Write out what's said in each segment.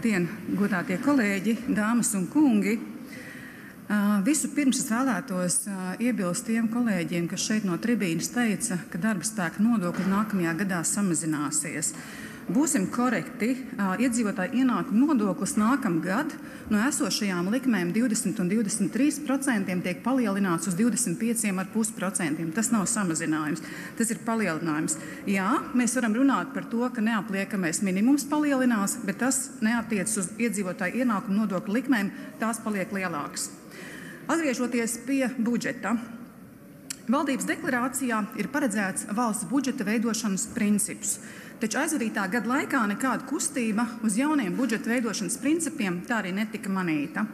Labdien, godātie kolēģi, dāmas un kungi! Vispirms es vēlētos iebilst tiem kolēģiem, kas šeit no tribīnes teica, ka darba spēka nodokļi nākamajā gadā samazināsies. Būsim korekti, iedzīvotāju ienākumu nodoklis nākamgad no esošajām likmēm 20 un 23% tiek palielināts uz 25,5%. Tas nav samazinājums, tas ir palielinājums. Jā, mēs varam runāt par to, ka neapliekamais minimums palielinās, bet tas neatiecas uz iedzīvotāju ienākumu nodokļu likmēm, tās paliek lielākas. Atgriežoties pie budžeta. Valdības deklarācijā ir paredzēts valsts budžeta veidošanas princips, taču aizvadītā gada laikā nekāda kustība uz jauniem budžeta veidošanas principiem tā arī netika manīta.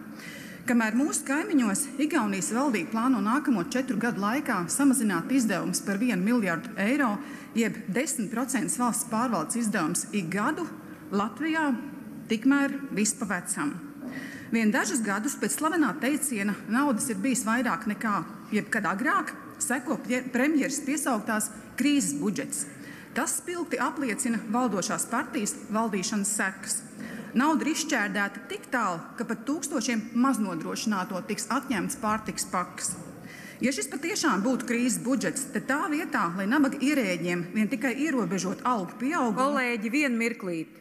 Kamēr mūsu kaimiņos Igaunijas valdība plāno nākamo 4 gadu laikā samazināt izdevumus par 1 miljardu eiro, jeb 10% valsts pārvaldes izdevums ik gadu, Latvijā tikmēr viss pa vecam. Vien dažus gadus pēc slavenā teiciena naudas ir bijis vairāk nekā jebkad agrāk, seko premjeras piesauktās krīzes budžets. Tas spilgti apliecina valdošās partijas valdīšanas sekas. Nauda ir izšķērdēta tik tālu, ka pat tūkstošiem maznodrošināto tiks atņemts pārtikas pakas. Ja šis patiešām būtu krīzes budžets, tad tā vietā, lai nabaga ierēģiem vien tikai ierobežot algu pieaugumu, kolēģi, vienu mirklīti.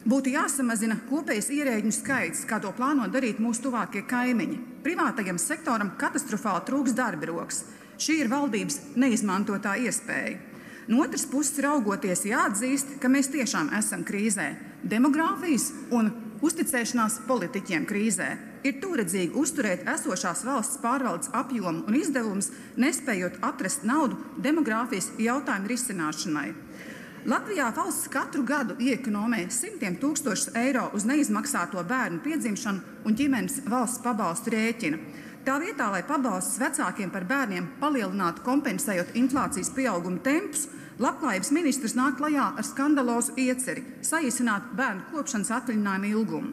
Būtu jāsamazina kopējais ierēģņu skaits, kā to plāno darīt mūsu tuvākie kaimiņi. Privātajam sektoram katastrofāli trūks darba rokas. Šī ir valdības neizmantotā iespēja. No otras puses raugoties jāatzīst, ka mēs tiešām esam krīzē. Demogrāfijas un uzticēšanās politiķiem krīzē. Ir tūredzīgi uzturēt esošās valsts pārvaldes apjomu un izdevumus, nespējot atrast naudu demogrāfijas jautājumu risināšanai. Latvijā valsts katru gadu iekonomē simtiem tūkstošus eiro uz neizmaksāto bērnu piedzimšanu un ģimenes valsts pabalstu rēķina. Tā vietā, lai pabalstus vecākiem par bērniem palielinātu, kompensējot inflācijas pieauguma tempus, Labklājības ministrs nāk klajā ar skandalozu ieceri saīsināt bērnu kopšanas atvaļinājumu ilgumu.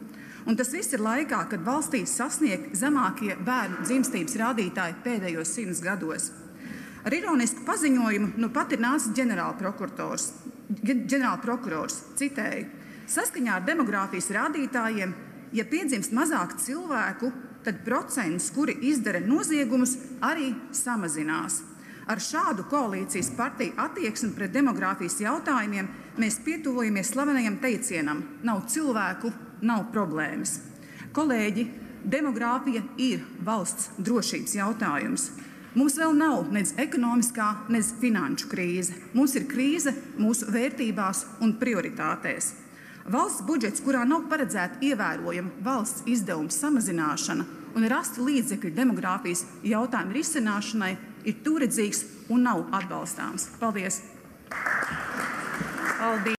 Un tas viss ir laikā, kad valstī sasniegt zemākie bērnu dzimstības rādītāji pēdējos 100 gados. Ar ironisku paziņojumu nu pat ir nācis ģenerālprokurors, citēju, saskaņā ar demogrāfijas rādītājiem, ja piedzimst mazāk cilvēku, tad procents, kuri izdara noziegumus, arī samazinās. Ar šādu koalīcijas partiju attieksmi pret demogrāfijas jautājumiem mēs pietuvojamies slavenajam teicienam: nav cilvēku, nav problēmas. Kolēģi, demogrāfija ir valsts drošības jautājums. Mums vēl nav nec ekonomiskā, nec finanšu krīze. Mums ir krīze mūsu vērtībās un prioritātēs. Valsts budžets, kurā nav paredzēta ievērojama valsts izdevuma samazināšana un rasti līdzekļi demogrāfijas jautājumu risināšanai, ir tūredzīgs un nav atbalstāms. Paldies! Paldies!